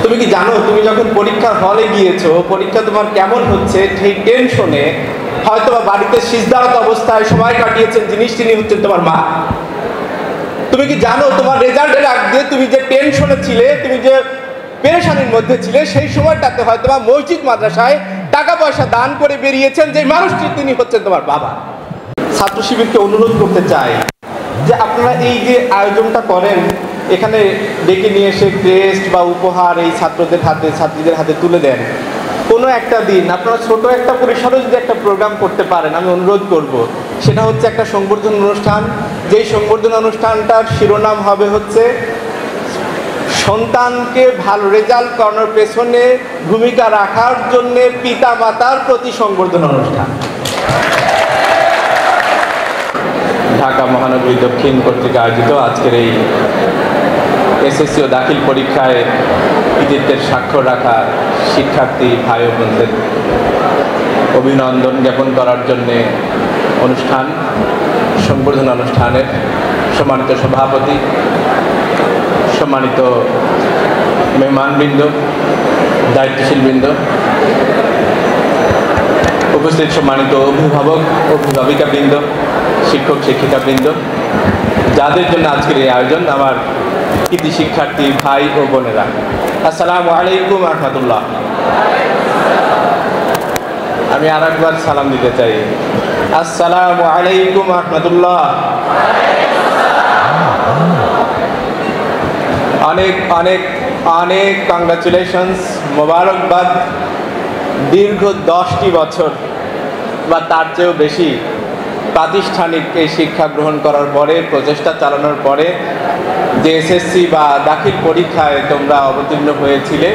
তুমি কি জানো তুমি যখন পরীক্ষার হলে গিয়েছো, পরীক্ষা তোমার কেমন হচ্ছে সেই টেনশনে হয়তো বা বাড়িতে সিজদারত অবস্থায় সময় কাটিয়েছেন তিনি হচ্ছেন তোমার মা। তুমি কি জানো তোমার রেজাল্টের আগ দিয়ে তুমি যে টেনশনে ছিলে, তুমি যে পেরেশানির মধ্যে ছিলে, সেই সময়টাতে হয়তো বা মসজিদ মাদ্রাসায় টাকা পয়সা দান করে বেরিয়েছেন যে মানুষটি তিনি হচ্ছেন তোমার বাবা। ছাত্র শিবিরকে অনুরোধ করতে চাই যে আপনারা এই যে আয়োজনটা করেন, এখানে ডেকে নিয়ে এসে ক্রেস্ট বা উপহার এই ছাত্রদের হাতে ছাত্রীদের হাতে তুলে দেন, কোনো একটা দিন আপনারা ছোট একটা পরিসরে যদি একটা প্রোগ্রাম করতে পারেন, আমি অনুরোধ করব সেটা হচ্ছে একটা সংবর্ধনা অনুষ্ঠান। যেই সংবর্ধনা অনুষ্ঠানটার শিরোনাম হবে হচ্ছে সন্তানকে ভালো রেজাল্ট করানোর পেছনে ভূমিকা রাখার জন্য পিতা মাতার প্রতি সংবর্ধনা অনুষ্ঠান। ঢাকা মহানগরী দক্ষিণ কর্তৃক আয়োজিত আজকের এই এসএসসি ও দাখিল পরীক্ষায় কৃতিত্বের স্বাক্ষর রাখা শিক্ষার্থী ভাই ও বোনদের অভিনন্দন জ্ঞাপন করার জন্যে অনুষ্ঠান, সংবর্ধনা অনুষ্ঠানের সম্মানিত সভাপতি, সম্মানিত মেহমানবৃন্দ, দায়িত্বশীলবৃন্দ, উপস্থিত সম্মানিত অভিভাবক অভিভাবিকাবৃন্দ, শিক্ষক শিক্ষিকাবৃন্দ, যাদের জন্য আজকের এই আয়োজন, আমার কৃতি শিক্ষার্থী ভাই ও বোনেরা, আসসালামু আলাইকুম রহমতুল্লাহ। আমি আর একবার সালাম দিতে চাই, আসসালামু আলাইকুম রহমতুল্লাহ। অনেক অনেক অনেক কংগ্রাচুলেশনস, মোবারকবাদ। দীর্ঘ 10টি বছর বা তার চেয়েও বেশি প্রাতিষ্ঠানিক এই শিক্ষা গ্রহণ করার পরে, প্রচেষ্টা চালানোর পরে যে এসএসসি বা দাখিল পরীক্ষায় তোমরা অবতীর্ণ হয়েছিলে,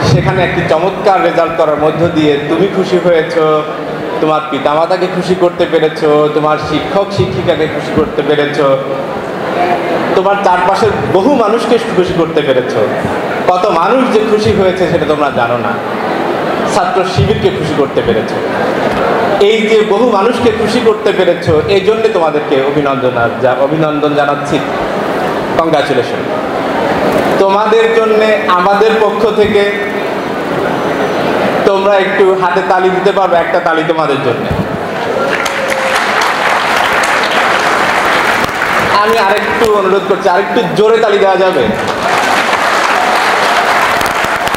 সেখানে একটি চমৎকার রেজাল্ট করার মধ্য দিয়ে তুমি খুশি হয়েছো, তোমার পিতামাতাকে খুশি করতে পেরেছো, তোমার শিক্ষক শিক্ষিকাকে খুশি করতে পেরেছো, তোমার চারপাশের বহু মানুষকে খুশি করতে পেরেছো। কত মানুষ যে খুশি হয়েছে সেটা তোমরা জানো না। ছাত্র শিবিরকে খুশি করতে পেরেছো। এই যে বহু মানুষকে খুশি করতে পেরেছো, এই জন্য তোমাদেরকে অভিনন্দন জানাচ্ছি। কংগ্রাচুলেশন। তোমাদের জন্য আমাদের পক্ষ থেকে তোমরা একটু হাতে তালি দিতে পারবে? একটা তালি তোমাদের জন্য। আমি আরেকটু অনুরোধ করছি, আরেকটু জোরে তালি দেওয়া যাবে?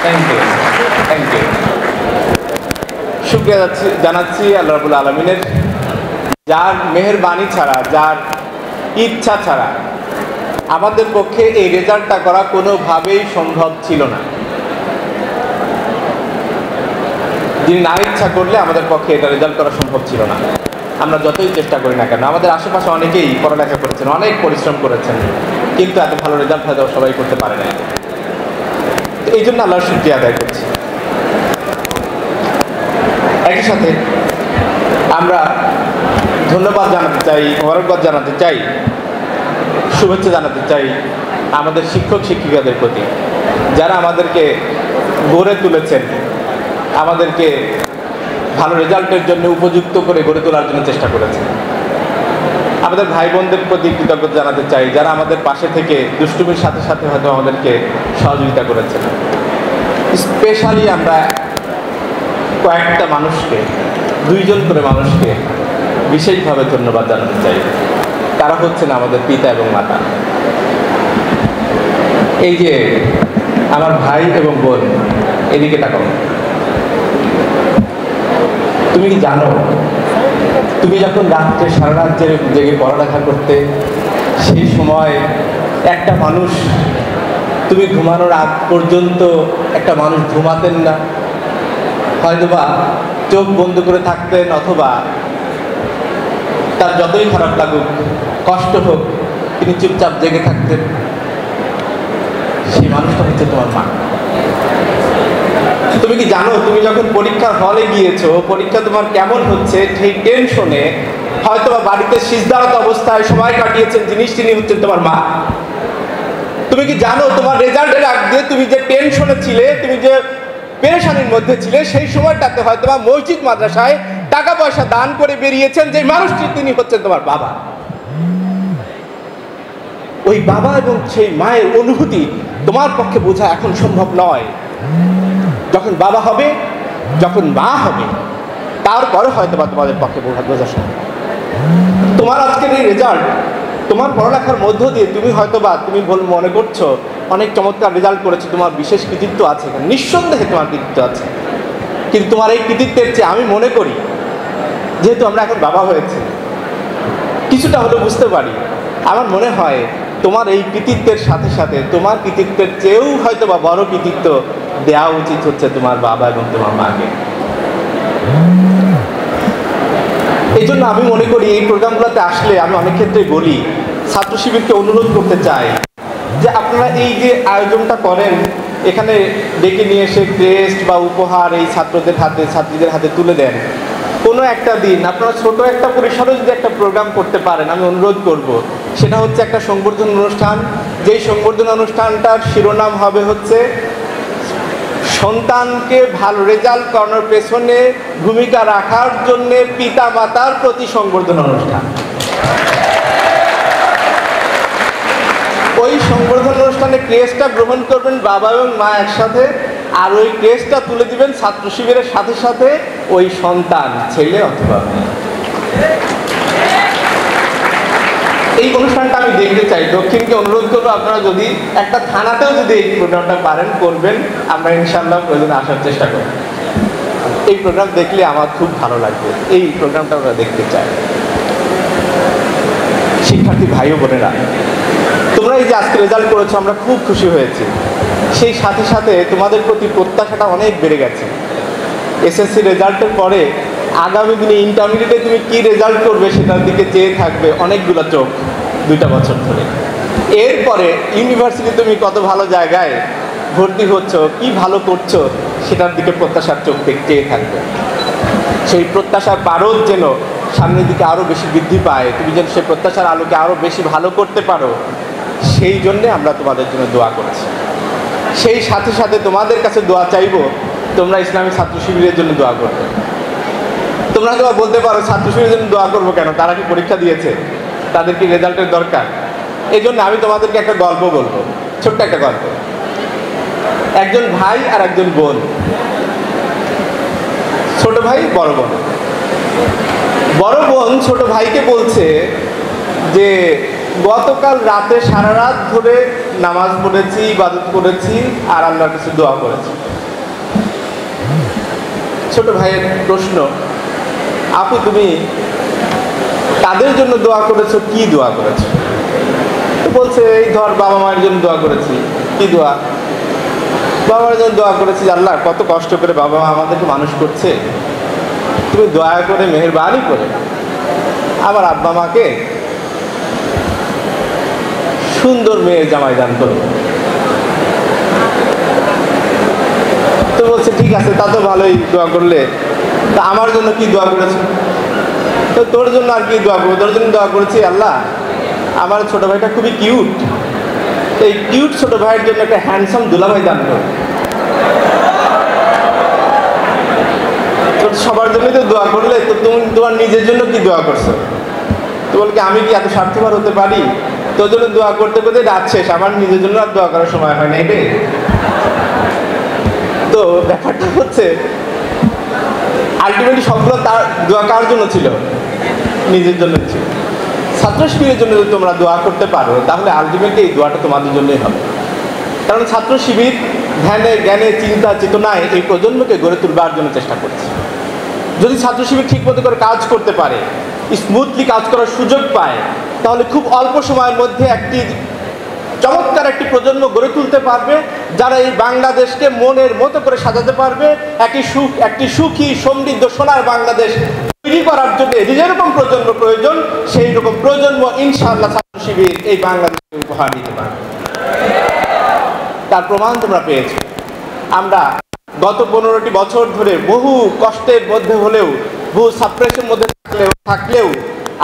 Thank you, thank you. শুকরিয়া জানাচ্ছি আল্লাহ রাব্বুল আলামিনের, যার মেহেরবানি ছাড়া, যার ইচ্ছা ছাড়া আমাদের পক্ষে এই রেজাল্টটা করা কোনোভাবেই সম্ভব ছিল না। যিনি না ইচ্ছা করলে আমাদের পক্ষে এটা রেজাল্ট করা সম্ভব ছিল না। আমরা যতই চেষ্টা করি না কেন, আমাদের আশেপাশে অনেকেই পড়ালেখা করেছেন, অনেক পরিশ্রম করেছেন, কিন্তু এত ভালো রেজাল্ট হয়তো সবাই করতে পারে না। তো এই জন্য আল্লাহর শুকরিয়া আদায় করছি। একই সাথে আমরা ধন্যবাদ জানাতে চাই, মোবারকবাদ জানাতে চাই, শুভেচ্ছা জানাতে চাই আমাদের শিক্ষক শিক্ষিকাদের প্রতি, যারা আমাদেরকে গড়ে তুলেছেন, আমাদেরকে ভালো রেজাল্টের জন্য উপযুক্ত করে গড়ে তোলার জন্য চেষ্টা করেছেন। আমাদের ভাই বোনদের প্রতি কৃতজ্ঞতা জানাতে চাই, যারা আমাদের পাশে থেকে দুষ্টুমির সাথে সাথে হয়তো আমাদেরকে সহযোগিতা করেছেন। স্পেশালি আমরা কয়েকটা মানুষকে, 2 জন করে মানুষকে বিশেষভাবে ধন্যবাদ জানাতে চাই। তারা হচ্ছেন আমাদের পিতা এবং মাতা। এই যে আমার ভাই এবং বোন, এদিকে তাকাও। তুমি কি জানো, তুমি যখন রাত্রে সারা রাত জেগে পড়ালেখা করতে, সেই সময় একটা মানুষ, তুমি ঘুমানোর আগ পর্যন্ত একটা মানুষ ঘুমাতেন না, হয়তোবা চোখ বন্ধ করে থাকতেন, অথবা তার যতই খারাপ লাগুক, কষ্ট হোক, তিনি চুপচাপ জেগে থাকতেন। সেই মানুষটা হচ্ছে তোমার মা। তুমি কি জানো তুমি যখন পরীক্ষার হলে গিয়েছো, পরীক্ষা তোমার কেমন হচ্ছে সেই টেনশনে হয়তোবা বাড়িতে সিজদারত অবস্থায় সময় কাটিয়েছেন তিনি হচ্ছেন তোমার মা। তুমি কি জানো তোমার রেজাল্টের আগ দিয়ে তুমি যে টেনশনে ছিলে, তুমি যে পেরেশানির মধ্যে ছিলে, সেই সময়টাতে হয়তোবা মসজিদ মাদ্রাসায় টাকা পয়সা দান করে বেরিয়েছেন যে মানুষটি তিনি হচ্ছেন তোমার বাবা। ওই বাবা এবং সেই মায়ের অনুভূতি তোমার পক্ষে বোঝা এখন সম্ভব নয়। যখন বাবা হবে, যখন মা হবে, তারপরে হয়তো বা তোমাদের পক্ষে বোঝা সম্ভব। তোমার আজকের এই রেজাল্ট, তোমার পড়ালেখার মধ্য দিয়ে তুমি হয়তো বা তুমি মনে করছো অনেক চমৎকার রেজাল্ট করেছো, তোমার বিশেষ কৃতিত্ব আছে, নিঃসন্দেহে তোমার কৃতিত্ব আছে। কিন্তু তোমার এই কৃতিত্বের চেয়ে আমি মনে করি, যেহেতু আমরা এখন বাবা হয়েছে, কিছুটা হলেও বুঝতে পারি, আমার মনে হয় তোমার এই কৃতিত্বের সাথে সাথে তোমার কৃতিত্বের চেয়েও হয়তো বা বড় কৃতিত্ব দেওয়া উচিত হচ্ছে তোমার বাবা এবং তোমার মাকে। এই জন্য আমি মনে করি এই প্রোগ্রামগুলোতে আসলে আমি অনেক ক্ষেত্রে বলি, ছাত্র শিবিরকে অনুরোধ করতে চাই যে আপনারা এই যে আয়োজনটা করেন, এখানে ডেকে নিয়ে এসে ক্রেস্ট বা উপহার এই ছাত্রদের হাতে, ছাত্রীদের হাতে তুলে দেন। কোনো একটা দিন আপনারা ছোট একটা পরিসরে যদি একটা প্রোগ্রাম করতে পারেন, আমি অনুরোধ করব, সেটা হচ্ছে একটা সংবর্ধনা অনুষ্ঠান। যেই সংবর্ধনা অনুষ্ঠানটার শিরোনাম হবে হচ্ছে সন্তানকে ভালো রেজাল্ট করানোর পেছনে ভূমিকা রাখার জন্য পিতা মাতার প্রতি সংবর্ধনা অনুষ্ঠান। ওই সংবর্ধনা অনুষ্ঠানে ক্রেস্টটা গ্রহণ করবেন বাবা এবং মা একসাথে, আর ওই ক্রেস্টটা তুলে দিবেন ছাত্র শিবিরের সাথে সাথে ওই সন্তান, ছেলে অথবা মেয়ে। এই অনুষ্ঠানটা আমি দেখতে চাই। দক্ষিণকে অনুরোধ করবো আপনারা যদি একটা থানাতেও যদি এই প্রোগ্রামটা পারেন করবেন, আমরা ইনশাআল্লাহ প্রয়োজনে আসার চেষ্টা করব। এই প্রোগ্রাম দেখলে আমার খুব ভালো লাগবে, এই প্রোগ্রামটা আমরা দেখতে চাই। শিক্ষার্থী ভাই ও বোনেরা, তোমরা এই যে আজকে রেজাল্ট করেছো, আমরা খুব খুশি হয়েছি। সেই সাথে সাথে তোমাদের প্রতি প্রত্যাশাটা অনেক বেড়ে গেছে। এসএসসি রেজাল্টের পরে আগামী দিনে ইন্টারমিডিয়েটে তুমি কি রেজাল্ট করবে সেটার দিকে চেয়ে থাকবে অনেকগুলো চোখ 2টা বছর ধরে। এরপরে ইউনিভার্সিটি তুমি কত ভালো জায়গায় ভর্তি হচ্ছ, কি ভালো করছো, সেটার দিকে প্রত্যাশার চোখ চেয়ে থাকবে। সেই প্রত্যাশার পারদ যেন সামনের দিকে আরও বেশি বৃদ্ধি পায়, তুমি যেন সেই প্রত্যাশার আলোকে আরও বেশি ভালো করতে পারো, সেই জন্যে আমরা তোমাদের জন্য দোয়া করেছি। সেই সাথে সাথে তোমাদের কাছে দোয়া চাইব, তোমরা ইসলামী ছাত্র শিবিরের জন্য দোয়া করবে। তোমরা তো বলতে পারো ছাত্র শিবিরের জন্য দোয়া করবো কেন, তারা কি পরীক্ষা দিয়েছে, তাদের কি রেজাল্টের দরকার? এই জন্য আমি তোমাদেরকে একটা গল্প বলবো, ছোট্ট একটা গল্প। একজন ভাই আর একজন বোন, ছোট ভাই বড় বোন। বড় বোন ছোট ভাইকে বলছে যে গতকাল রাতে সারা রাত ধরে নামাজ পড়েছি, ইবাদত করেছি আর আল্লাহর কাছে দোয়া করেছি। ছোট ভাইয়ের প্রশ্ন, আপু তুমি তাদের জন্য দোয়া করেছো, কি দোয়া করেছো? বলছে এই ধর বাবা মায়ের জন্য দোয়া করেছি। কি দোয়া? বাবা মায়ের জন্য দোয়া করেছি, আল্লাহ কত কষ্ট করে বাবা মা আমাদেরকে মানুষ করছে, তুমি দয়া করে মেহেরবানি করে আমার আব্বা মাকে সুন্দর মেয়ের জামাই দান করো। তো বলছে ঠিক আছে, তা তো ভালোই দোয়া করলে, তা আমার জন্য কি দোয়া করেছো? তো তোর জন্য আর কি দোয়া করবো, তোর জন্য দোয়া করেছি আল্লাহ আমার ছোট ভাইটা খুবই কিউট, এই কিউট ছোট ভাইয়ের জন্য একটা হ্যান্ডসাম দুলাভাই দান করো। সবার জন্যই তো দোয়া করলে, তো তুমি তোমার নিজের জন্য কি দোয়া করছো? তো বল কি আমি কি এত স্বার্থপর হতে পারি? তোর জন্য দোয়া করতে করতে রাত শেষ, আমার নিজের জন্য আর দোয়া করার সময় হয় না। এটাই তো ব্যাপারটা হচ্ছে, আলটিমেটলি সবগুলো তার দোয়া কার জন্য ছিল? নিজের জন্য ছিল। ছাত্র শিবিরের জন্য যদি তোমরা দোয়া করতে পারো, তাহলে আলটিমেটলি এই দোয়াটা তোমাদের জন্যই হবে। কারণ ছাত্র শিবির ধ্যানে জ্ঞানে চিন্তা চেতনায় এই প্রজন্মকে গড়ে তুলবার জন্য চেষ্টা করছে। যদি ছাত্র শিবির ঠিক মতো করে কাজ করতে পারে, স্মুথলি কাজ করার সুযোগ পায়, তাহলে খুব অল্প সময়ের মধ্যে একটি চমৎকার একটি প্রজন্ম গড়ে তুলতে পারবে, যারা এই বাংলাদেশকে মনের মতো করে সাজাতে পারবে, একটি সুখী সমৃদ্ধ সোনার বাংলাদেশ তৈরি করার জন্য যেরকম প্রজন্ম প্রয়োজন, সেই রকম প্রজন্ম ইনশাআল্লাহ ছাত্র শিবির এই বাংলাদেশকে উপহার দিতে পারবে। তার প্রমাণ তোমরা পেয়েছো। আমরা গত 15টি বছর ধরে বহু কষ্টের মধ্যে হলেও, বহু সাপ্রেশনের মধ্যে থাকলেও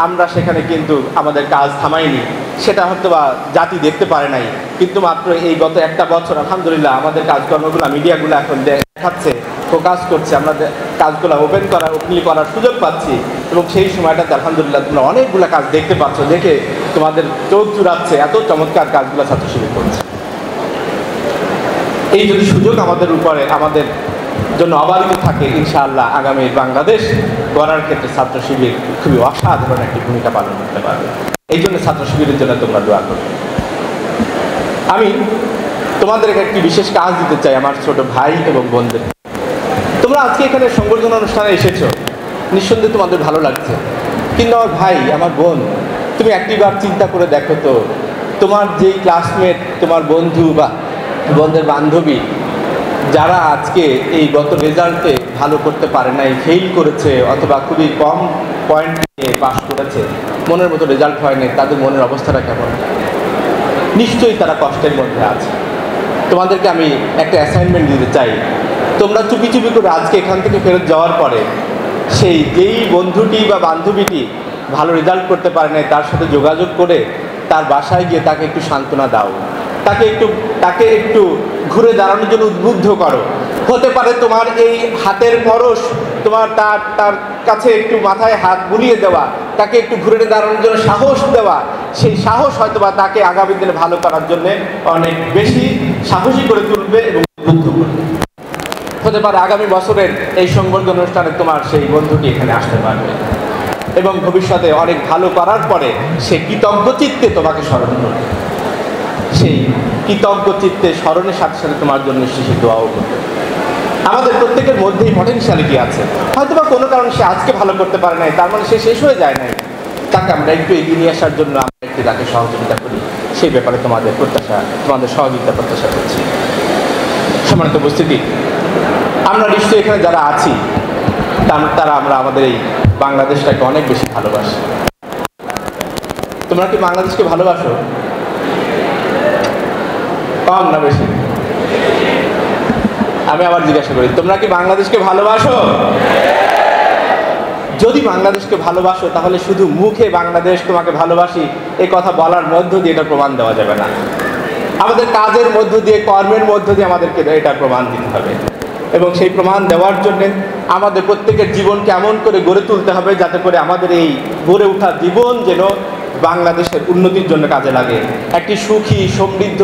আমরা সেখানে কিন্তু আমাদের কাজ থামাইনি। সেটা হয়তো বা জাতি দেখতে পারে নাই, কিন্তু মাত্র এই গত একটা বছর আলহামদুলিল্লাহ আমাদের কাজকর্মগুলো মিডিয়াগুলো এখন দেখাচ্ছে, ফোকাস করছে, আমরা কাজগুলো ওপেনলি করার সুযোগ পাচ্ছি। এবং সেই সময়টাতে আলহামদুলিল্লাহ তোমরা অনেকগুলো কাজ দেখতে পাচ্ছ, দেখে তোমাদের চোখ জুড়াচ্ছে, এত চমৎকার কাজগুলো ছাত্র শিবির করছে। এই যদি সুযোগ আমাদের উপরে আমাদের জন্য অবারিত থাকে, ইনশাআল্লাহ আগামী বাংলাদেশ গড়ার ক্ষেত্রে ছাত্র শিবির খুবই অসাধারণ একটি ভূমিকা পালন করতে পারবে। এই জন্য ছাত্র শিবিরের জন্য তোমরা দোয়া করবে। আমি তোমাদেরকে একটি বিশেষ কাজ দিতে চাই, আমার ছোট ভাই এবং বোনদের। তোমরা আজকে এখানে সংবর্ধনা অনুষ্ঠানে এসেছো, নিঃসন্দেহে তোমাদের ভালো লাগছে, কিন্তু আমার ভাই, আমার বোন, তুমি একটিবার চিন্তা করে দেখো তো, তোমার যেই ক্লাসমেট, তোমার বন্ধু বা বন্ধুদের বান্ধবী যারা আজকে এই গত রেজাল্টে ভালো করতে পারে নাই, ফেল করেছে অথবা খুবই কম পয়েন্ট নিয়ে পাস করেছে, মনের মতো রেজাল্ট হয়নি, তাদের মনের অবস্থাটা কেমন? নিশ্চয়ই তারা কষ্টের মধ্যে আছে। তোমাদেরকে আমি একটা অ্যাসাইনমেন্ট দিতে চাই, তোমরা চুপি চুপি করে আজকে এখান থেকে ফেরত যাওয়ার পরে যেই বন্ধুটি বা বান্ধবীটি ভালো রেজাল্ট করতে পারে নাই তার সাথে যোগাযোগ করে তার বাসায় গিয়ে তাকে একটু সান্ত্বনা দাও, তাকে একটু ঘুরে দাঁড়ানোর জন্য উদ্বুদ্ধ করো। হতে পারে তোমার এই হাতের পরশ, তোমার তার কাছে একটু মাথায় হাত বুলিয়ে দেওয়া, তাকে একটু ঘুরে দাঁড়ানোর জন্য সাহস দেওয়া, সেই সাহস হয়তো বা তাকে আগামী দিনে ভালো করার জন্য অনেক বেশি সাহসী করে তুলবে এবং উদ্বুদ্ধ করবে। হতে পারে আগামী বছরের এই সংবর্ধনা অনুষ্ঠানে তোমার সেই বন্ধুটি এখানে আসতে পারবে এবং ভবিষ্যতে অনেক ভালো করার পরে সে কৃতজ্ঞ চিত্তে তোমাকে স্মরণ করবে। সেই কৃতজ্ঞ চিত্তে স্মরণের সাথে সাথে তোমার জন্য সে দোয়াও করবে। আমাদের প্রত্যেকের মধ্যেই পটেনশিয়ালিটি আছে, হয়তো বা কোনো কারণে সে আজকে ভালো করতে পারে নাই, তার মানে সে শেষ হয়ে যায় নাই। তাকে আমরা একটু এগিয়ে নিয়ে আসার জন্য আমরা একটু তাকে সহযোগিতা করি, সেই ব্যাপারে তোমাদের সহযোগিতা প্রত্যাশা করছি। সম্মানিত উপস্থিতি, আমরা নিশ্চয়ই এখানে যারা আছি তারা আমরা আমাদের এই বাংলাদেশটাকে অনেক বেশি ভালোবাসি। তোমরা কি বাংলাদেশকে ভালোবাসো? কম না বেশি? আমি আবার জিজ্ঞাসা করি, তোমরা কি বাংলাদেশকে ভালোবাসো? যদি বাংলাদেশকে ভালোবাসো তাহলে শুধু মুখে বাংলাদেশ তোমাকে ভালোবাসি এই কথা বলার মধ্য দিয়ে এটা প্রমাণ দেওয়া যাবে না। আমাদের কাজের মধ্য দিয়ে, কর্মের মধ্য দিয়ে আমাদেরকে এটা প্রমাণ দিতে হবে এবং সেই প্রমাণ দেওয়ার জন্য আমাদের প্রত্যেকের জীবনকে এমন করে গড়ে তুলতে হবে যাতে করে আমাদের এই গড়ে ওঠা জীবন যেন বাংলাদেশের উন্নতির জন্য কাজে লাগে। একটি সুখী, সমৃদ্ধ,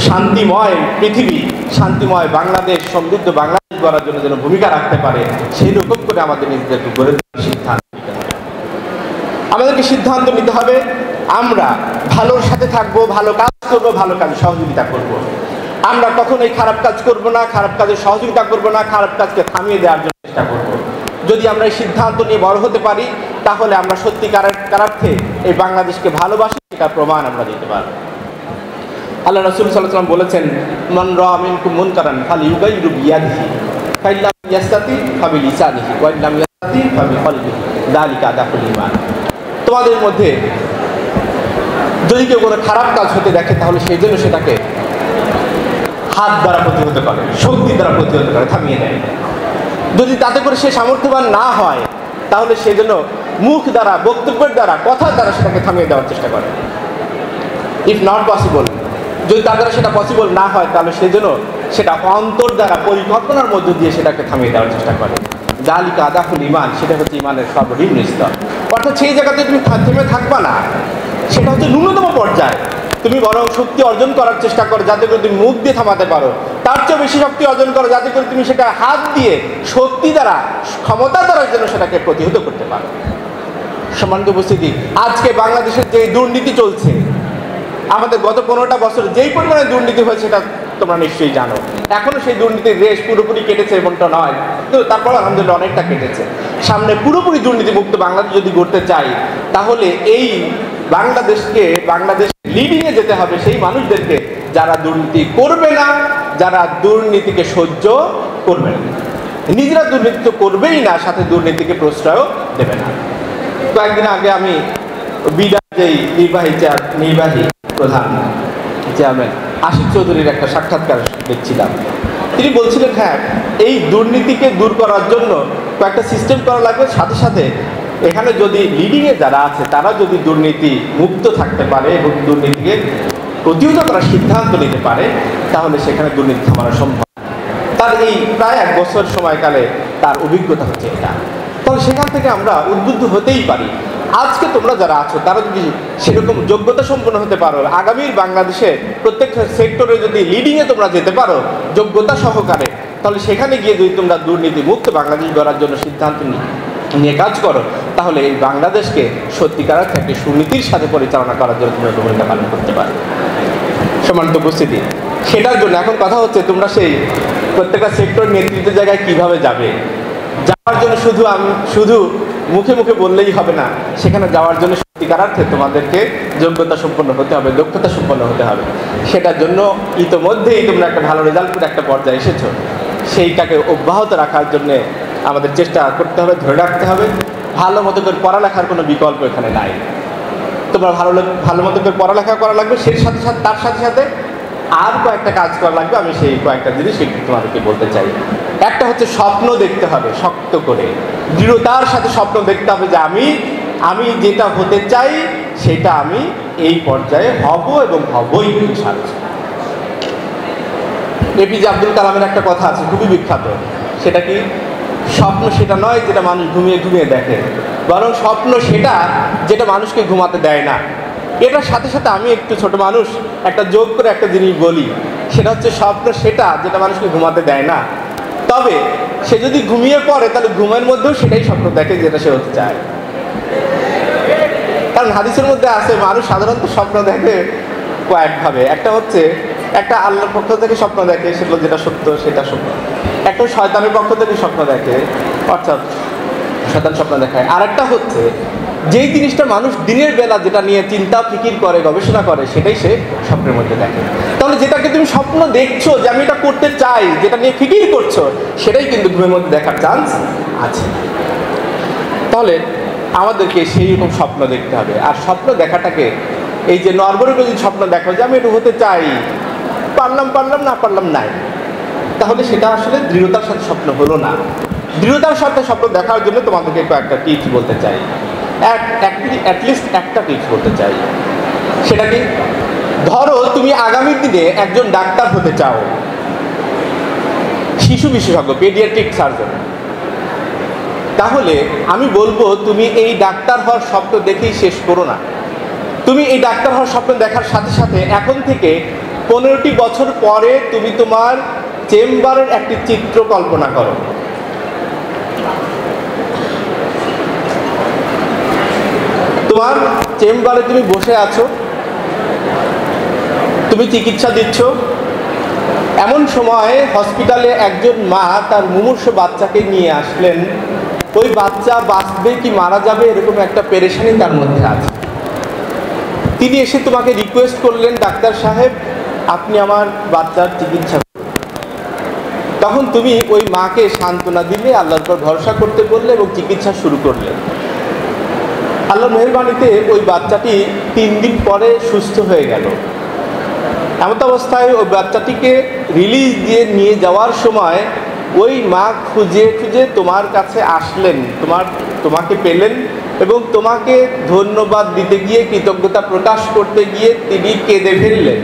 শান্তিময় পৃথিবী, শান্তিময় বাংলাদেশ, সমৃদ্ধ বাংলাদেশ গড়ার জন্য যেন ভূমিকা রাখতে পারে, সেই রকম করে আমাদের নিজেদেরকে গড়ে তোলার সিদ্ধান্ত নিতে হবে। আমাদেরকে সিদ্ধান্ত নিতে হবে আমরা ভালোর সাথে থাকবো, ভালো কাজ করবো, ভালো কাজে সহযোগিতা করব। আমরা কখনোই খারাপ কাজ করব না, খারাপ কাজে সহযোগিতা করব না, খারাপ কাজকে থামিয়ে দেওয়ার জন্য চেষ্টা করব। যদি আমরা এই সিদ্ধান্ত নিয়ে বড় হতে পারি তাহলে আমরা সত্যিকারের অর্থে এই বাংলাদেশকে ভালোবাসি, সেটার প্রমাণ আমরা দিতে পারব। আল্লাহ রাসূল সাল্লাল্লাহু আলাইহি ওয়াসাল্লাম বলেছেন, মান রাআ মিনকুম মুনকারান ফালিয়ুগাইয়িরু বিয়াদিহি ফাইল্লাম ইয়াস্তাতি ফাবিলিসানিহি ওয়া ইল্লাম ইয়াস্তাতি ফাবিকলবিহি যালিকা আদাফুল ঈমান। তোমাদের মধ্যে যদি কেউ কোনো খারাপ কাজ হতে দেখে তাহলে সেই জন্য সেটাকে হাত দ্বারা প্রতিহত করে, শক্তি দ্বারা প্রতিহত করে, থামিয়ে দেয়। যদি তাতে করে সে সামর্থ্যবান না হয় তাহলে সে যেন মুখ দ্বারা, বক্তব্যের দ্বারা, কথার দ্বারা সেটাকে থামিয়ে দেওয়ার চেষ্টা করে। ইফ নট পসিবল, যদি তার দ্বারা সেটা পসিবল না হয় তাহলে সে যেন সেটা অন্তর দ্বারা, পরিকল্পনার মধ্য দিয়ে সেটাকে থামিয়ে দেওয়ার চেষ্টা করে। যালিকা আদাফুল ঈমান, সেটা হচ্ছে ঈমানের সর্বনিম্ন স্তর। অর্থাৎ সেই জায়গাতে তুমি থেমে থাকবা না, সেটা হচ্ছে ন্যূনতম পর্যায়ে। তুমি বরং শক্তি অর্জন করার চেষ্টা করো যাতে করে তুমি মুখ দিয়ে থামাতে পারো, তার চেয়ে বেশি শক্তি অর্জন করো যাতে করে তুমি সেটা হাত দিয়ে, শক্তি দ্বারা, ক্ষমতা দ্বারা যেন সেটাকে প্রতিহত করতে পারো। সম্মানিত উপস্থিতি, আজকে বাংলাদেশের যে দুর্নীতি চলছে, আমাদের গত 15টা বছর যেই পরিমাণে দুর্নীতি হয়েছে সেটা তোমরা নিশ্চয়ই জানো। এখনো সেই দুর্নীতির রেশ পুরোপুরি কেটেছে এমনটা নয়, কিন্তু তারপর আলহামদুলিল্লাহ অনেকটা কেটেছে। সামনে পুরোপুরি দুর্নীতি মুক্ত বাংলাদেশ যদি গড়তে চাই তাহলে এই বাংলাদেশ লিডিংয়ে যেতে হবে সেই মানুষদেরকে যারা দুর্নীতি করবে না, যারা দুর্নীতিকে সহ্য করবে না, নিজেরা দুর্নীতি তো করবেই না, সাথে দুর্নীতিকে প্রশ্রয়ও দেবে না। কয়েকদিন আগে আমি বিডার যেই নির্বাহী প্রধান চেয়ারম্যান আশিক চৌধুরীর একটা সাক্ষাৎকার দেখছিলাম। তিনি বলছিলেন, হ্যাঁ, এই দুর্নীতিকে দূর করার জন্য কয়েকটা সিস্টেম করা লাগবে, সাথে সাথে এখানে যদি লিডিংয়ে যারা আছে তারা যদি দুর্নীতি মুক্ত থাকতে পারে এবং দুর্নীতিকে প্রতিহত করার সিদ্ধান্ত নিতে পারে তাহলে সেখানে দুর্নীতি থামানো সম্ভব। তার এই প্রায় 1 বছর সময়কালে তার অভিজ্ঞতা হচ্ছে এটা। তাহলে সেখান থেকে আমরা উদ্বুদ্ধ হতেই পারি আজকে তোমরা যারা আছো তারা যদি সেরকম যোগ্যতা সম্পন্ন হতে পারো, আগামীর বাংলাদেশে প্রত্যেক সেক্টরে যদি লিডিংয়ে তোমরা যেতে পারো যোগ্যতা সহকারে, তাহলে সেখানে গিয়ে যদি তোমরা দুর্নীতি মুক্ত বাংলাদেশ গড়ার জন্য সিদ্ধান্ত নিয়ে কাজ করো, তাহলে এই বাংলাদেশকে সত্যিকার অর্থে একটি সুনীতির সাথে পরিচালনা করার জন্য তোমরা ভূমিকা পালন করতে পারো। সম্মানিত উপস্থিতি, সেটার জন্য এখন কথা হচ্ছে তোমরা সেই প্রত্যেকটা সেক্টর নেতৃত্বের জায়গায় কিভাবে যাবে। যাওয়ার জন্য শুধু মুখে মুখে বললেই হবে না, সেখানে যাওয়ার জন্য সত্যিকার অর্থে তোমাদেরকে যোগ্যতা সম্পন্ন হতে হবে, দক্ষতা সম্পন্ন হতে হবে। সেটার জন্য ইতোমধ্যেই তোমরা একটা ভালো রেজাল্ট করে একটা পর্যায়ে এসেছো, সেইটাকে অব্যাহত রাখার জন্যে আমাদের চেষ্টা করতে হবে, ধরে রাখতে হবে। ভালো মতো করে পড়ালেখার কোনো বিকল্প এখানে নাই। তোমরা ভালো মতো করে পড়ালেখা করা লাগবে, তার সাথে সাথে আর কয়েকটা কাজ করা লাগবে। আমি সেই কয়েকটা জিনিস একটু তোমাদেরকে বলতে চাই। একটা হচ্ছে স্বপ্ন দেখতে হবে, শক্ত করে দৃঢ়তার সাথে স্বপ্ন দেখতে হবে যে আমি যেটা হতে চাই সেটা আমি এই পর্যায়ে হব এবং হবই ইনশাআল্লাহ। এপিজে আব্দুল কালামের একটা কথা আছে খুবই বিখ্যাত, সেটা কি? স্বপ্ন সেটা নয় যেটা মানুষ ঘুমিয়ে ঘুমিয়ে দেখে, বরং স্বপ্ন সেটা যেটা মানুষকে ঘুমাতে দেয় না। এটার সাথে সাথে আমি একটু ছোট মানুষ একটা যোগ করে একটা জিনিস বলি, সেটা হচ্ছে স্বপ্ন সেটা যেটা মানুষকে ঘুমাতে দেয় না, তবে সে যদি ঘুমিয়ে পড়ে তাহলে ঘুমের মধ্যেও সেটাই স্বপ্ন দেখে যেটা সে হতে চায়। কারণ হাদিসের মধ্যে আছে মানুষ সাধারণত স্বপ্ন দেখে কয়েকভাবে। একটা হচ্ছে একটা আল্লাহর পক্ষ থেকে স্বপ্ন দেখে, সেগুলো যেটা সত্য সেটা সত্য। একটা শয়তানের পক্ষ থেকে স্বপ্ন দেখে, অর্থাৎ শয়তান স্বপ্ন দেখায়। আর একটা হচ্ছে যেই জিনিসটা মানুষ দিনের বেলা যেটা নিয়ে চিন্তা ফিকির করে, গবেষণা করে, সেটাই সে স্বপ্নের মধ্যে দেখে। তাহলে যেটাকে তুমি স্বপ্ন দেখছো যে আমি এটা করতে চাই, যেটা নিয়ে ফিকির করছো, সেটাই কিন্তু ঘুমের মধ্যে দেখার চান্স আছে। তাহলে আমাদেরকে সেই রকম স্বপ্ন দেখতে হবে। আর স্বপ্ন দেখাটাকে এই যে নর্মালি যদি স্বপ্ন দেখো যে আমি একটু হতে চাই, পারলাম না পারলাম নাই, তাহলে সেটা আসলে দৃঢ়তার সাথে স্বপ্ন হলো না। দৃঢ়তার সাথে স্বপ্ন দেখার জন্য তোমাদেরকে কয়েকটা টিপস বলতে চাই, অ্যাটলিস্ট একটা টিপস বলতে চাই। সেটা কি? ধরো তুমি আগামী দিনে একজন ডাক্তার হতে চাও, শিশু বিশেষজ্ঞ, পেডিয়াট্রিক সার্জন, তাহলে আমি বলবো তুমি এই ডাক্তার হওয়ার স্বপ্ন দেখেই শেষ করো না। তুমি এই ডাক্তার হওয়ার স্বপ্ন দেখার সাথে সাথে এখন থেকে 15টি বছর পরে তুমি তোমার চেম্বারের একটি চিত্র কল্পনা করো। তোমার চেম্বারে তুমি বসে আছো, তুমি চিকিৎসা দিচ্ছ, এমন সময় হসপিটালে একজন মা তার মুমূর্ষু বাচ্চাকে নিয়ে আসলেন। ওই বাচ্চা বাঁচবে কি মারা যাবে এরকম একটা পেরেশানি তার মধ্যে আছে। তিনি এসে তোমাকে রিকোয়েস্ট করলেন, ডাক্তার সাহেব আপনি আমার বাচ্চার চিকিৎসা করুন। তখন তুমি ওই মাকে সান্ত্বনা দিলে, আল্লাহর উপর ভরসা করতে বললে এবং চিকিৎসা শুরু করলে। আল্লাহর মেহেরবানিতে ওই বাচ্চাটি 3 দিন পরে সুস্থ হয়ে গেল। এমন অবস্থায় ওই বাচ্চাটিকে রিলিজ দিয়ে নিয়ে যাওয়ার সময় ওই মা খুঁজে খুঁজে তোমার কাছে আসলেন, তোমাকে পেলেন এবং তোমাকে ধন্যবাদ দিতে গিয়ে, কৃতজ্ঞতা প্রকাশ করতে গিয়ে তিনি কেঁদে ফেললেন।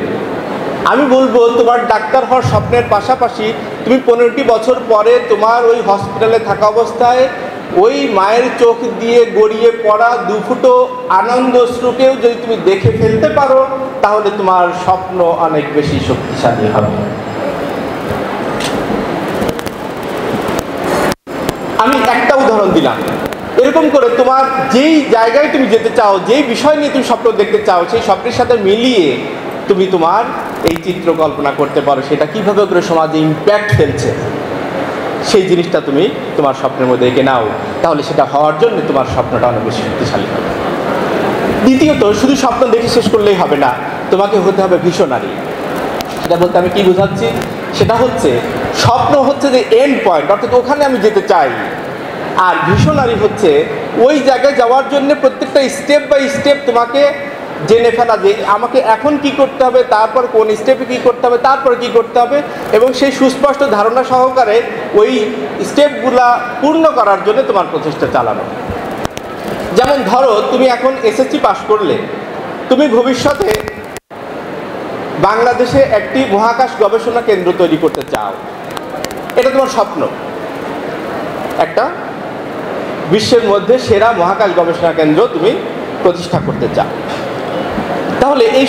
আমি বলবো তোমার ডাক্তার হওয়ার স্বপ্নের পাশাপাশি তুমি 15টি বছর পরে তোমার ওই হসপিটালে থাকা অবস্থায় ওই মায়ের চোখ দিয়ে গড়িয়ে পড়া 2 ফুটো আনন্দ অশ্রুকেও যদি তুমি দেখে ফেলতে পারো, তাহলে তোমার স্বপ্ন অনেক বেশি শক্তিশালী হবে। আমি একটা উদাহরণ দিলাম। এরকম করে তোমার যেই জায়গায় তুমি যেতে চাও, যেই বিষয় নিয়ে তুমি স্বপ্ন দেখতে চাও, সেই স্বপ্নের সাথে মিলিয়ে তুমি তোমার এই চিত্র কল্পনা করতে পারো, সেটা কিভাবে করে সমাজে ইম্প্যাক্ট ফেলছে, সেই জিনিসটা তুমি তোমার স্বপ্নের মধ্যে এঁকে নাও। তাহলে সেটা হওয়ার জন্য তোমার স্বপ্নটা অনেক বেশি শক্তিশালী হবে। দ্বিতীয়ত, শুধু স্বপ্ন দেখে শেষ করলেই হবে না, তোমাকে হতে হবে ভিশনারি। সেটা বলতে আমি কি বোঝাচ্ছি? সেটা হচ্ছে স্বপ্ন হচ্ছে যে এন্ড পয়েন্ট, অর্থাৎ ওখানে আমি যেতে চাই। আর ভিশনারি হচ্ছে ওই জায়গায় যাওয়ার জন্য প্রত্যেকটা স্টেপ বাই স্টেপ তোমাকে জেনে ফেলা যে আমাকে এখন কি করতে হবে, তারপর কোন স্টেপে কি করতে হবে, তারপর কি করতে হবে, এবং সেই সুস্পষ্ট ধারণা সহকারে ওই স্টেপগুলা পূর্ণ করার জন্য তোমার প্রচেষ্টা চালানো। যেমন ধরো তুমি এখন এসএসসি পাস করলে, তুমি ভবিষ্যতে বাংলাদেশে একটি মহাকাশ গবেষণা কেন্দ্র তৈরি করতে চাও, এটা তোমার স্বপ্ন। একটা বিশ্বের মধ্যে সেরা মহাকাশ গবেষণা কেন্দ্র তুমি প্রতিষ্ঠা করতে চাও, তাহলে এই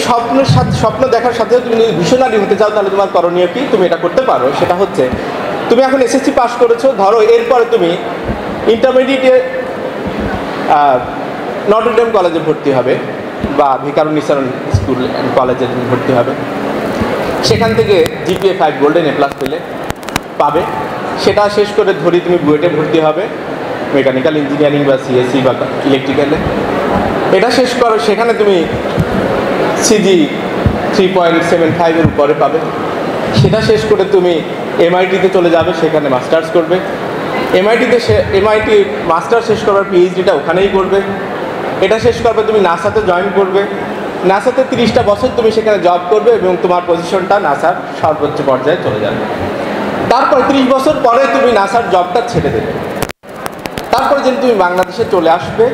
স্বপ্ন দেখার সাথে তুমি যদি ভিশনারি হতে চাও তাহলে তোমার করণীয় কি? তুমি এটা করতে পারো, সেটা হচ্ছে তুমি এখন এসএসসি পাস করেছো, ধরো এরপরে তুমি ইন্টারমিডিয়েটে নটর ডেম কলেজে ভর্তি হবে বা ভিকারুননিসা স্কুল অ্যান্ড কলেজে তুমি ভর্তি হবে। সেখান থেকে জিপিএ 5 গোল্ডেন এ+ পাবে। সেটা শেষ করে ধরি তুমি বুয়েটে ভর্তি হবে, মেকানিক্যাল ইঞ্জিনিয়ারিং বা সিএসসি বা ইলেকট্রিক্যালে। এটা শেষ করো, সেখানে তুমি সিজি 3.75 উপরে পাবে। সেটা শেষ করে তুমি এমআইটিতে চলে যাবে, সেখানে মাস্টার্স করবে। এমআইটি মাস্টার শেষ করবার পিএইচডিটা ওখানেই করবে। এটা শেষ করবে তুমি নাসাতে জয়েন করবে। নাসাতে 30টা বছর তুমি সেখানে জব করবে এবং তোমার পজিশনটা নাসার সর্বোচ্চ পর্যায়ে চলে যাবে। তারপর 30 বছর পরে তুমি নাসার জবটা ছেড়ে দেবে। তারপরে যেন তুমি বাংলাদেশে চলে আসবে।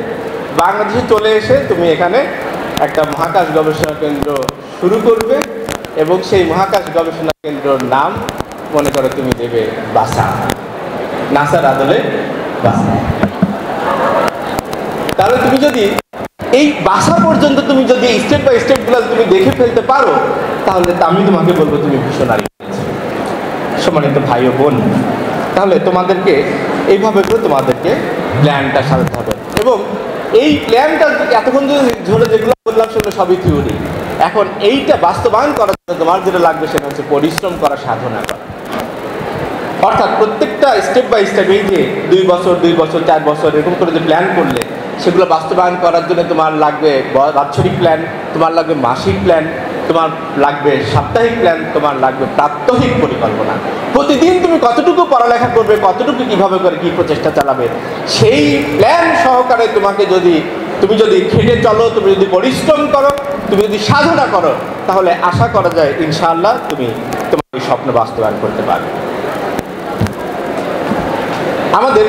বাংলাদেশে চলে এসে তুমি এখানে একটা মহাকাশ গবেষণা কেন্দ্র শুরু করবে এবং সেই মহাকাশ গবেষণা কেন্দ্রের নাম মনে করে তুমি দেবে বাসা, নাসার আদলে বাসা। তাহলে তুমি যদি এই বাসা পর্যন্ত তুমি যদি স্টেপ বাই স্টেপগুলো তুমি দেখে ফেলতে পারো, তাহলে আমি তোমাকে বলবো তুমি ভিশনারি। সম্মানিত ভাই ও বোন, তাহলে তোমাদেরকে এইভাবে করে তোমাদেরকে প্ল্যানটা সাজাতে হবে এবং এই প্ল্যানটা এতক্ষণ ধরে যেগুলো বললাম সেগুলো সবই থিওরি। এখন এইটা বাস্তবায়ন করার জন্য তোমার যেটা লাগবে সেটা হচ্ছে পরিশ্রম করা, সাধনা করা। অর্থাৎ প্রত্যেকটা স্টেপ বাই স্টেপ, এই যে 2 বছর 4 বছর এরকম করে যে প্ল্যান করলে, সেগুলো বাস্তবায়ন করার জন্য তোমার লাগবে বাৎসরিক প্ল্যান, তোমার লাগবে মাসিক প্ল্যান, তোমার লাগবে সাপ্তাহিক প্ল্যান, তোমার লাগবে প্রাত্যহিক পরিকল্পনা। প্রতিদিন তুমি কতটুকু পড়ালেখা করবে, কতটুকু কীভাবে করে কী প্রচেষ্টা চালাবে, সেই প্ল্যান সহকারে তুমি যদি খেটে চলো, তুমি যদি পরিশ্রম করো, তুমি যদি সাধনা করো, তাহলে আশা করা যায় ইনশাআল্লাহ তুমি তোমার এই স্বপ্ন বাস্তবায়ন করতে পারবে। আমাদের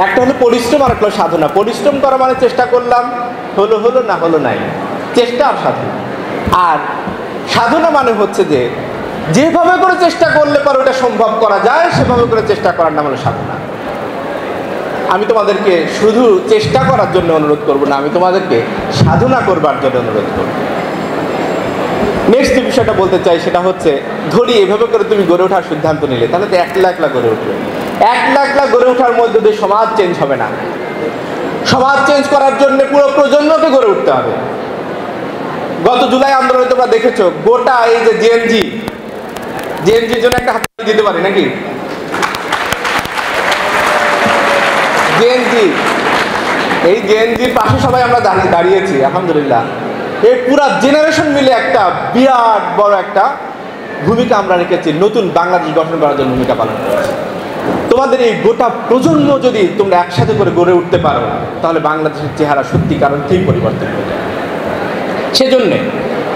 একটা হলো পরিশ্রম আর একটা হলো সাধনা। পরিশ্রম করা মানে চেষ্টা করলাম, হলো না হলো নাই, চেষ্টা আর সাধনা। আর সাধনা মানে হচ্ছে যে যেভাবে করে চেষ্টা করলে পরে ওটা সম্ভব করা যায়, সেভাবে করে চেষ্টা করার নাম হলো সাধনা। আমি তোমাদেরকে শুধু চেষ্টা করার জন্য অনুরোধ করব না, আমি তোমাদেরকে সাধনা করবার জন্য অনুরোধ করব। নেক্সট যে বিষয়টা বলতে চাই সেটা হচ্ছে, ধরি এভাবে করে তুমি গড়ে ওঠার সিদ্ধান্ত নিলে, তাহলে তো 1 লাখ গড়ে উঠবে। 1 লাখ গড়ে ওঠার মধ্যে দিয়ে সমাজ চেঞ্জ হবে না। সমাজ চেঞ্জ করার জন্য পুরো প্রজন্মকে গড়ে উঠতে হবে। গত জুলাই আন্দোলনে তোমরা দেখেছো, গোটা এই যে জেএনজির জন্য একটা হাত দিতে পারি নাকি? এই জেএনজির পাশে সবাই আমরা দাঁড়িয়েছি আলহামদুলিল্লাহ। এই পুরা জেনারেশন মিলে একটা বিরাট বড় একটা ভূমিকা আমরা রেখেছি, নতুন বাংলাদেশ গঠন করার জন্য ভূমিকা পালন করেছি। তোমাদের এই গোটা প্রজন্ম যদি তোমরা একসাথে করে গড়ে উঠতে পারো, তাহলে বাংলাদেশের চেহারা সত্যিকার অর্থেই পরিবর্তন হয়ে যায়। সেজন্যে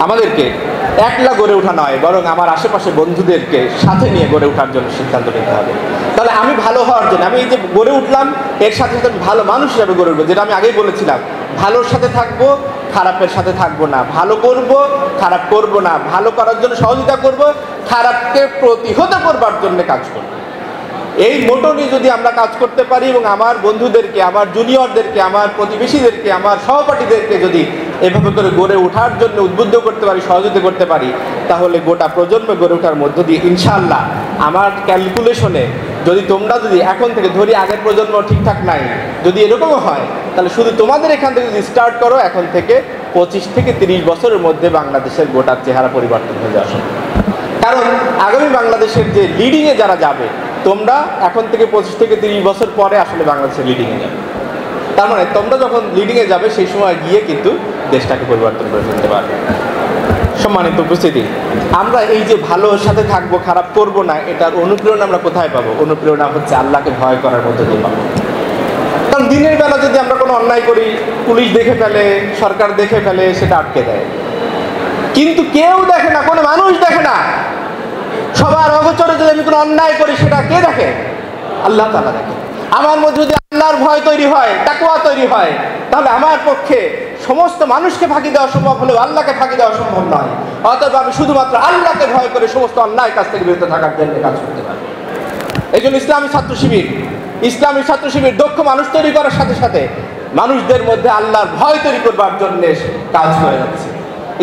আমাদেরকে 1 লাখ গড়ে ওঠা নয়, বরং আমার আশেপাশে বন্ধুদেরকে সাথে নিয়ে গড়ে ওঠার জন্য সিদ্ধান্ত নিতে হবে। তাহলে আমি ভালো হওয়ার জন্য, আমি এই যে গড়ে উঠলাম, এর সাথে সাথে আমি ভালো মানুষ হিসাবে গড়ে উঠবো। যেটা আমি আগেই বলেছিলাম, ভালোর সাথে থাকবো, খারাপের সাথে থাকবো না। ভালো করব, খারাপ করব না। ভালো করার জন্য সহযোগিতা করব, খারাপকে প্রতিহত করবার জন্য কাজ করব। এই মোটো নিয়ে যদি আমরা কাজ করতে পারি এবং আমার বন্ধুদেরকে, আমার জুনিয়রদেরকে, আমার প্রতিবেশীদেরকে, আমার সহপাঠীদেরকে যদি এভাবে করে গড়ে ওঠার জন্য উদ্বুদ্ধ করতে পারি, সহযোগিতা করতে পারি, তাহলে গোটা প্রজন্ম গড়ে ওঠার মধ্য দিয়ে ইনশাআল্লাহ আমার ক্যালকুলেশনে যদি তোমরা যদি এখন থেকে ধরি আগের প্রজন্ম ঠিকঠাক নাই, যদি এরকমও হয়, তাহলে শুধু তোমাদের এখান থেকে যদি স্টার্ট করো, এখন থেকে 25 থেকে 30 বছরের মধ্যে বাংলাদেশের গোটা চেহারা পরিবর্তন হয়ে যাওয়া সম্ভব। কারণ আগামী বাংলাদেশের যে লিডিংয়ে যারা যাবে, তোমরা এখন থেকে 25 থেকে 30 বছর পরে আসলে বাংলাদেশের লিডিংয়ে যাবে। তার মানে তোমরা যখন লিডিংয়ে যাবে, সেই সময় গিয়ে কিন্তু দেশটাকে পরিবর্তন করে ফেলতে পারবে। সম্মানিত উপস্থিতি, আমরা এই যে ভালোর সাথে থাকবো, খারাপ করব না, এটার অনুপ্রেরণা আমরা কোথায় পাবো? অনুপ্রেরণা হচ্ছে আল্লাহকে ভয় করার মধ্যে দিয়ে পাবো। কারণ দিনের বেলা যদি আমরা কোনো অন্যায় করি, পুলিশ দেখে ফেলে, সরকার দেখে ফেলে, সেটা আটকে দেয়। কিন্তু কেউ দেখে না, কোনো মানুষ দেখে না। সবার অগোচরে যদি আমি কোনো অন্যায় করি, সেটা কে দেখে? আল্লাহ তাআলা দেখে। আমার মধ্যে যদি আল্লাহর ভয় তৈরি হয়, তাকওয়া তৈরি হয়, তাহলে আমার পক্ষে সমস্ত মানুষকে ফাঁকি দেওয়া সম্ভব হলেও আল্লাহকে ফাঁকি দেওয়া সম্ভব নয়। অতএব আমি শুধুমাত্র আল্লাহকে ভয় করে সমস্ত অন্যায় কাজ থেকে বিরত থাকার জন্য কাজ করতে পারি। এই জন্য ইসলামী ছাত্র শিবির দক্ষ মানুষ তৈরি করার সাথে সাথে মানুষদের মধ্যে আল্লাহর ভয় তৈরি করবার জন্য কাজ করে যাচ্ছে।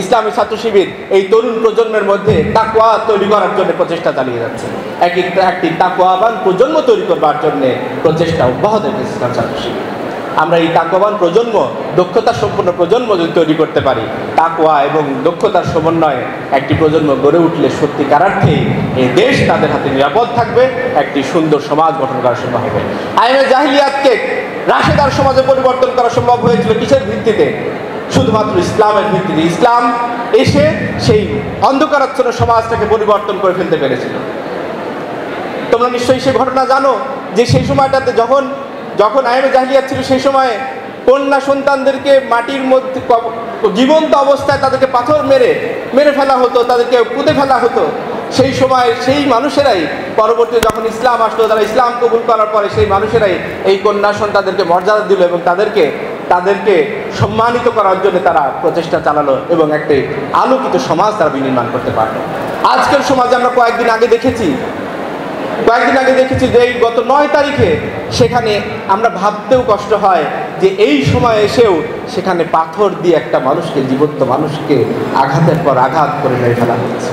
ইসলামী ছাত্র শিবির এই তরুণ প্রজন্মের মধ্যে তাকওয়া তৈরি করার জন্য প্রচেষ্টা চালিয়ে যাচ্ছে। একটি তাকওয়াবান প্রজন্ম তৈরি করবার জন্য প্রচেষ্টা অব্যাহত রেখেছে ইসলামী ছাত্র শিবির। আমরা এই তাকওয়াবান প্রজন্ম, দক্ষতা সম্পন্ন প্রজন্ম যদি তৈরি করতে পারি, তাকওয়া এবং দক্ষতার সমন্বয়ে একটি প্রজন্ম গড়ে উঠলে সত্যিকার অর্থেই এই দেশ তাদের হাতে নিরাপদ থাকবে, একটি সুন্দর সমাজ গঠন করা সম্ভব হবে। আইমে জাহিলিয়াতকে রাশেদার সমাজে পরিবর্তন করা সম্ভব হয়েছিল কিসের ভিত্তিতে? শুধুমাত্র ইসলামের ভিত্তিতে। ইসলাম এসে সেই অন্ধকারাচ্ছন্ন সমাজটাকে পরিবর্তন করে ফেলতে পেরেছিল। তোমরা নিশ্চয়ই সেই ঘটনা জানো যে সেই সময়টাতে যখন আইমে জাহিলিয়াত ছিল, সেই সময়ে কন্যা সন্তানদেরকে মাটির মধ্যে জীবন্ত অবস্থায় তাদেরকে পাথর মেরে ফেলা হতো, তাদেরকে পুঁতে ফেলা হতো। সেই সময় সেই মানুষেরাই পরবর্তীতে যখন ইসলাম আসলো, তারা ইসলাম কবুল করার পরে সেই মানুষেরাই এই কন্যা সন্তানদেরকে মর্যাদা দিল এবং তাদেরকে সম্মানিত করার জন্য তারা প্রচেষ্টা চালালো এবং একটি আলোকিত সমাজ তারা বিনির্মাণ করতে পারলো। আজকের সমাজে আমরা কয়েকদিন আগে দেখেছি যে এই গত 9 তারিখে সেখানে আমরা ভাবতেও কষ্ট হয় যে এই সময় এসেও সেখানে পাথর দিয়ে একটা জীবন্ত মানুষকে আঘাতের পর আঘাত করে মেরে ফেলা হচ্ছে।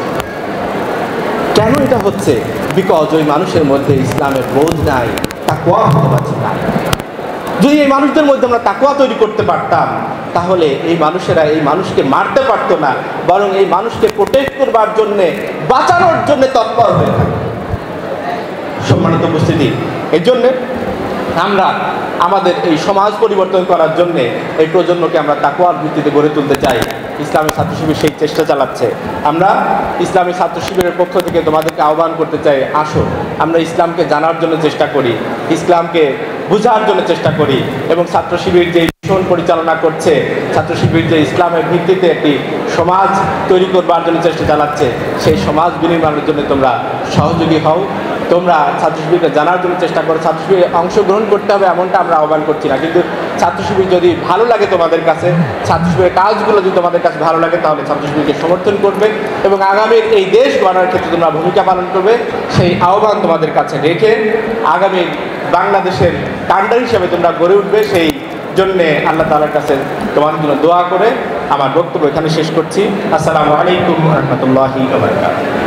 কেন এটা হচ্ছে? বিকজ ওই মানুষের মধ্যে ইসলামের বোধ নাই, তাকওয়া হতে পারছে না। যদি এই মানুষদের মধ্যে আমরা তাকওয়া তৈরি করতে পারতাম, তাহলে এই মানুষেরা এই মানুষকে মারতে পারতো না, বরং এই মানুষকে প্রোটেক্ট করবার জন্যে, বাঁচানোর জন্য তৎপর হয়ে থাকে। সম্মানিত উপস্থিতি, এই জন্যে আমরা আমাদের এই সমাজ পরিবর্তন করার জন্যে এই প্রজন্মকে আমরা তাকওয়ার ভিত্তিতে গড়ে তুলতে চাই। ইসলামী ছাত্র শিবির সেই চেষ্টা চালাচ্ছে। আমরা ইসলামী ছাত্র শিবিরের পক্ষ থেকে তোমাদেরকে আহ্বান করতে চাই, আসো আমরা ইসলামকে জানার জন্য চেষ্টা করি, ইসলামকে বোঝার জন্য চেষ্টা করি এবং ছাত্র শিবির যে মিশন পরিচালনা করছে, ছাত্র শিবির যে ইসলামের ভিত্তিতে একটি সমাজ তৈরি করবার জন্য চেষ্টা চালাচ্ছে, সেই সমাজ বিনির্মাণের জন্য তোমরা সহযোগী হও। তোমরা ছাত্র শিবিরকে জানার জন্য চেষ্টা করো। ছাত্র শিবিরে অংশগ্রহণ করতে হবে এমনটা আমরা আহ্বান করছি না, কিন্তু ছাত্র শিবির যদি ভালো লাগে তোমাদের কাছে, ছাত্র শিবিরের কাজগুলো যদি তোমাদের কাছে ভালো লাগে, তাহলে ছাত্র শিবিরকে সমর্থন করবে এবং আগামীর এই দেশ গড়ার ক্ষেত্রে তোমরা ভূমিকা পালন করবে। সেই আহ্বান তোমাদের কাছে রেখে আগামী বাংলাদেশের কান্ডার হিসাবে তোমরা গড়ে উঠবে, সেই জন্যে আল্লাহ তাআলার কাছে তোমাদের জন্য দোয়া করে আমার বক্তব্য এখানে শেষ করছি। আসসালামু আলাইকুম ওয়া রাহমাতুল্লাহি ওয়া বারাকাতুহু।